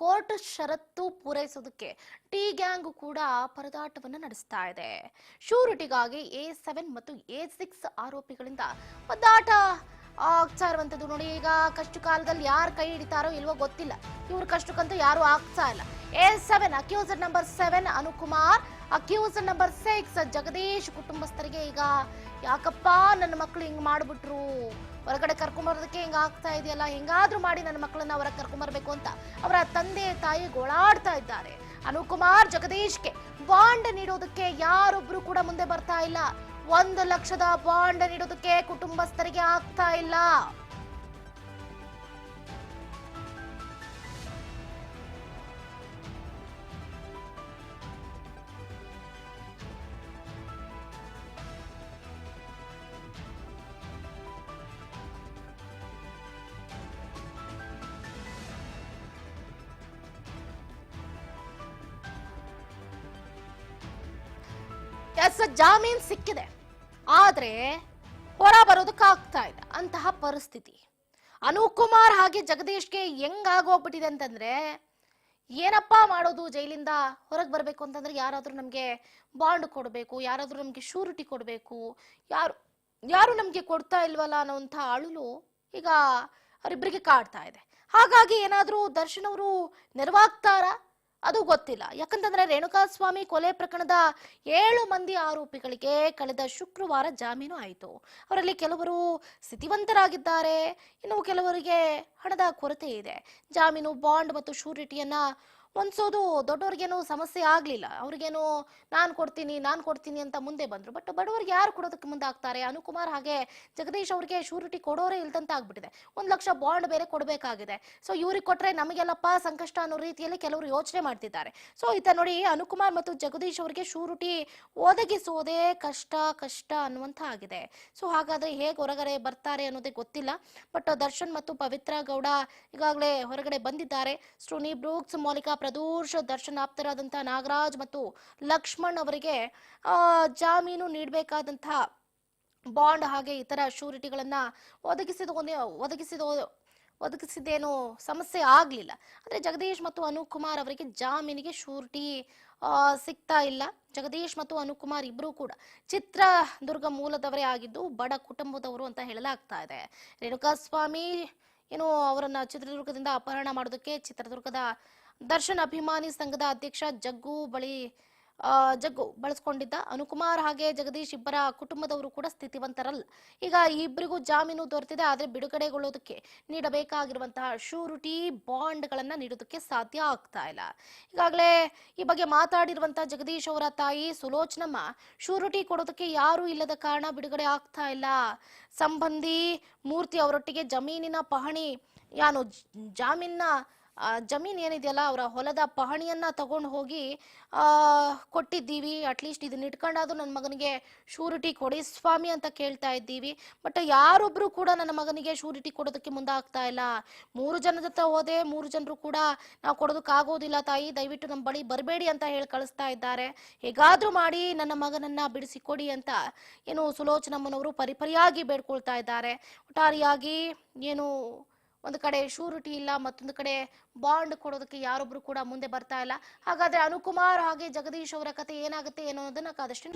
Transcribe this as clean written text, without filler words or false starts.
Court ಷರತ್ತು ಪೂರೈಸೋದಕ್ಕೆ T gang ಕೂಡ ಪರದಾಟವನ್ನು ನಡೆಸ್ತಾ ಇದೆ. ಶ್ಯೂರಿಟಿಗಾಗಿ A7 ಮತ್ತು A6 ಆರೋಪಿಗಳಿಂದ ಒದ್ದಾಟ ಆಗ್ತಾ ಇರುವಂತದ್ದು ನೋಡಿ. ಈಗ ಕಷ್ಟ ಕಾಲದಲ್ಲಿ ಯಾರು ಕೈ ಹಿಡಿತಾರೋ ಇಲ್ವೋ ಗೊತ್ತಿಲ್ಲ. ಇವ್ರ ಕಷ್ಟಕ್ಕಂತೂ ಯಾರು ಆಗ್ತಾ ಇಲ್ಲ. A7 accuser number 7 Anukumar, accuser number 6 Jagadish ಕುಟುಂಬಸ್ಥರಿಗೆ ಈಗ ಯಾಕಪ್ಪ ನನ್ನ ಮಕ್ಕಳು ಹಿಂಗ್ ಮಾಡ್ಬಿಟ್ರು, ಹೊರಗಡೆ ಕರ್ಕೊಂಬರೋದಕ್ಕೆ ಹಿಂಗ ಆಗ್ತಾ ಇದೆಯಲ್ಲ, ಹಿಂಗಾದ್ರೂ ಮಾಡಿ ನನ್ನ ಮಕ್ಕಳನ್ನ ಹೊರಗೆ ಕರ್ಕೊಂಬರ್ಬೇಕು ಅಂತ ಅವರ ತಂದೆ ತಾಯಿ ಗೋಳಾಡ್ತಾ ಇದ್ದಾರೆ. ಅನುಕುಮಾರ್ ಜಗದೀಶ್ಗೆ ಬಾಂಡ್ ನೀಡೋದಕ್ಕೆ ಯಾರೊಬ್ರು ಕೂಡ ಮುಂದೆ ಬರ್ತಾ ಇಲ್ಲ. 1 ಲಕ್ಷದ ಬಾಂಡ್ ನೀಡೋದಕ್ಕೆ ಕುಟುಂಬಸ್ಥರಿಗೆ ಆಗ್ತಾ ಇಲ್ಲ. ಜಾಮೀನ್ ಸಿಕ್ಕಿದೆ, ಆದ್ರೆ ಹೊರ ಬರೋದಕ್ಕಾಗ್ತಾ ಇಲ್ಲ ಅಂತಹ ಪರಿಸ್ಥಿತಿ. ಅನುಕುಮಾರ್ ಹಾಗೆ ಜಗದೀಶ್ಗೆ ಹೆಂಗಾಗೋಗ್ಬಿಟ್ಟಿದೆ ಅಂತಂದ್ರೆ, ಏನಪ್ಪಾ ಮಾಡೋದು, ಜೈಲಿಂದ ಹೊರಗೆ ಬರಬೇಕು ಅಂತಂದ್ರೆ ಯಾರಾದ್ರೂ ನಮ್ಗೆ ಬಾಂಡ್ ಕೊಡಬೇಕು, ಯಾರಾದ್ರೂ ನಮ್ಗೆ ಶ್ಯೂರಿಟಿ ಕೊಡಬೇಕು, ಯಾರು ನಮ್ಗೆ ಕೊಡ್ತಾ ಇಲ್ವಲ್ಲ ಅನ್ನೋಂಥ ಅಳುಲು ಈಗ ಅವರಿಬ್ಬರಿಗೆ ಕಾಡ್ತಾ ಇದೆ. ಹಾಗಾಗಿ ಏನಾದ್ರೂ ದರ್ಶನ್ ಅವರು ನೆರವಾಗ್ತಾರಾ ಅದು ಗೊತ್ತಿಲ್ಲ. ಯಾಕಂತಂದ್ರೆ ರೇಣುಕಾಸ್ವಾಮಿ ಕೊಲೆ ಪ್ರಕರಣದ 7 ಮಂದಿ ಆರೋಪಿಗಳಿಗೆ ಕಳೆದ ಶುಕ್ರವಾರ ಜಾಮೀನು ಆಯಿತು. ಅವರಲ್ಲಿ ಕೆಲವರು ಸ್ಥಿತಿವಂತರಾಗಿದ್ದಾರೆ, ಇನ್ನು ಕೆಲವರಿಗೆ ಹಣದ ಕೊರತೆ ಇದೆ. ಜಾಮೀನು, ಬಾಂಡ್ ಮತ್ತು ಶ್ಯೂರಿಟಿಯನ್ನ ಹೊಂದಿಸೋದು ದೊಡ್ಡವ್ರಿಗೇನು ಸಮಸ್ಯೆ ಆಗ್ಲಿಲ್ಲ. ಅವ್ರಿಗೇನು ನಾನು ಕೊಡ್ತೀನಿ ಅಂತ ಮುಂದೆ ಬಂದ್ರು. ಬಟ್ ಬಡವರಿಗೆ ಯಾರು ಕೊಡೋದಕ್ಕೆ ಮುಂದೆ ಆಗ್ತಾರೆ? ಅನುಕುಮಾರ್ ಹಾಗೆ ಜಗದೀಶ್ ಅವ್ರಿಗೆ ಶ್ಯೂರಿಟಿ ಕೊಡೋರೇ ಇಲ್ದಂತ ಆಗ್ಬಿಟ್ಟಿದೆ. 1 ಲಕ್ಷ ಬಾಂಡ್ ಬೇರೆ ಕೊಡಬೇಕಾಗಿದೆ. ಸೊ ಇವ್ರಿಗೆ ಕೊಟ್ರೆ ನಮಗೆಲ್ಲಪ್ಪ ಸಂಕಷ್ಟ ಅನ್ನೋ ರೀತಿಯಲ್ಲಿ ಕೆಲವರು ಯೋಚನೆ ಮಾಡ್ತಿದ್ದಾರೆ. ಸೊ ಈತ ನೋಡಿ, ಅನುಕುಮಾರ್ ಮತ್ತು ಜಗದೀಶ್ ಅವರಿಗೆ ಶ್ಯೂರಿಟಿ ಒದಗಿಸೋದೇ ಕಷ್ಟ ಅನ್ನುವಂತ ಆಗಿದೆ. ಸೊ ಹಾಗಾದ್ರೆ ಹೇಗೆ ಹೊರಗಡೆ ಬರ್ತಾರೆ ಅನ್ನೋದೇ ಗೊತ್ತಿಲ್ಲ. ಬಟ್ ದರ್ಶನ್ ಮತ್ತು ಪವಿತ್ರ ಗೌಡ ಈಗಾಗಲೇ ಹೊರಗಡೆ ಬಂದಿದ್ದಾರೆ. ಸ್ಟೋನಿ ಬ್ರೂಕ್ಸ್, ಮೌಲಿಕಾ ಪ್ರದೋಷ್, ದರ್ಶನ್ ಆಪ್ತರಾದಂತಹ ನಾಗರಾಜ್ ಮತ್ತು ಲಕ್ಷ್ಮಣ್ ಅವರಿಗೆ ಜಾಮೀನು ನೀಡಬೇಕಾದಂತಹ ಬಾಂಡ್ ಹಾಗೆ ಇತರ ಶ್ಯೂರಿಟಿಗಳನ್ನ ಒದಗಿಸಿದೇನು ಸಮಸ್ಯೆ ಆಗ್ಲಿಲ್ಲ. ಅಂದ್ರೆ ಜಗದೀಶ್ ಮತ್ತು ಅನುಕುಮಾರ್ ಅವರಿಗೆ ಜಾಮೀನಿಗೆ ಶ್ಯೂರಿಟಿ ಸಿಗ್ತಾ ಇಲ್ಲ. ಜಗದೀಶ್ ಮತ್ತು ಅನುಕುಮಾರ್ ಇಬ್ರು ಕೂಡ ಚಿತ್ರದುರ್ಗ ಮೂಲದವರೇ ಆಗಿದ್ದು ಬಡ ಕುಟುಂಬದವರು ಅಂತ ಹೇಳಲಾಗ್ತಾ ಇದೆ. ರೇಣುಕಾಸ್ವಾಮಿ ಅವರನ್ನ ಚಿತ್ರದುರ್ಗದಿಂದ ಅಪಹರಣ ಮಾಡೋದಕ್ಕೆ ಚಿತ್ರದುರ್ಗದ ದರ್ಶನ್ ಅಭಿಮಾನಿ ಸಂಘದ ಅಧ್ಯಕ್ಷ ಜಗ್ಗು ಬಳಸ್ಕೊಂಡಿದ್ದ. ಅನುಕುಮಾರ್ ಹಾಗೆ ಜಗದೀಶ್ ಇಬ್ಬರ ಕುಟುಂಬದವರು ಕೂಡ ಸ್ಥಿತಿವಂತರಲ್ಲ. ಈಗ ಈ ಇಬ್ಬರಿಗೂ ಜಾಮೀನು ದೊರೆತಿದೆ, ಆದ್ರೆ ಬಿಡುಗಡೆಗೊಳ್ಳೋದಕ್ಕೆ ನೀಡಬೇಕಾಗಿರುವಂತಹ ಶ್ಯೂರಿಟಿ ಬಾಂಡ್ಗಳನ್ನ ನೀಡೋದಕ್ಕೆ ಸಾಧ್ಯ ಆಗ್ತಾ ಇಲ್ಲ. ಈಗಾಗಲೇ ಈ ಬಗ್ಗೆ ಮಾತಾಡಿರುವಂತಹ ಜಗದೀಶ್ ಅವರ ತಾಯಿ ಸುಲೋಚನಮ್ಮ, ಶ್ಯೂರಿಟಿ ಕೊಡೋದಕ್ಕೆ ಯಾರು ಇಲ್ಲದ ಕಾರಣ ಬಿಡುಗಡೆ ಆಗ್ತಾ ಇಲ್ಲ. ಸಂಬಂಧಿ ಮೂರ್ತಿ ಅವರೊಟ್ಟಿಗೆ ಜಮೀನಿನ ಪಹಣಿ ಜಮೀನ್ ಏನಿದೆಯಲ್ಲ ಅವರ ಹೊಲದ ಪಹಣಿಯನ್ನ ತಗೊಂಡು ಹೋಗಿ ಕೊಟ್ಟಿದ್ದೀವಿ. ಅಟ್ಲೀಸ್ಟ್ ಇದನ್ನ ಇಟ್ಕೊಂಡಾದ್ರೂ ನನ್ನ ಮಗನಿಗೆ ಶ್ಯೂರಿಟಿ ಕೊಡಿ ಸ್ವಾಮಿ ಅಂತ ಕೇಳ್ತಾ ಇದ್ದೀವಿ. ಬಟ್ ಯಾರೊಬ್ರು ಕೂಡ ನನ್ನ ಮಗನಿಗೆ ಶ್ಯೂರಿಟಿ ಕೊಡೋದಕ್ಕೆ ಮುಂದಾಗ್ತಾ ಇಲ್ಲ. 3 ಜನದ ಹತ್ರ ಹೋದೆ, 3 ಜನರು ಕೂಡ ನಾವು ಕೊಡೋದಕ್ಕಾಗೋದಿಲ್ಲ ತಾಯಿ, ದಯವಿಟ್ಟು ನಮ್ಮ ಬಳಿ ಬರಬೇಡಿ ಅಂತ ಹೇಳಿ ಕಳಿಸ್ತಾ ಇದ್ದಾರೆ. ಹೇಗಾದ್ರೂ ಮಾಡಿ ನನ್ನ ಮಗನನ್ನ ಬಿಡಿಸಿಕೊಡಿ ಅಂತ ಸುಲೋಚನಮ್ಮನವರು ಪರಿಪರಿಯಾಗಿ ಬೇಡ್ಕೊಳ್ತಾ ಇದ್ದಾರೆ. ಒಟ್ಟಾರೆಯಾಗಿ ಒಂದು ಕಡೆ ಶ್ಯೂರಿಟಿ ಇಲ್ಲ, ಮತ್ತೊಂದು ಕಡೆ ಬಾಂಡ್ ಕೊಡೋದಕ್ಕೆ ಯಾರೊಬ್ರು ಕೂಡ ಮುಂದೆ ಬರ್ತಾ ಇಲ್ಲ. ಹಾಗಾದ್ರೆ ಅನುಕುಮಾರ್ ಹಾಗೆ ಜಗದೀಶ್ ಅವರ ಕತೆ ಏನಾಗುತ್ತೆ ಅನ್ನೋದನ್ನ ಕಾದಷ್ಟು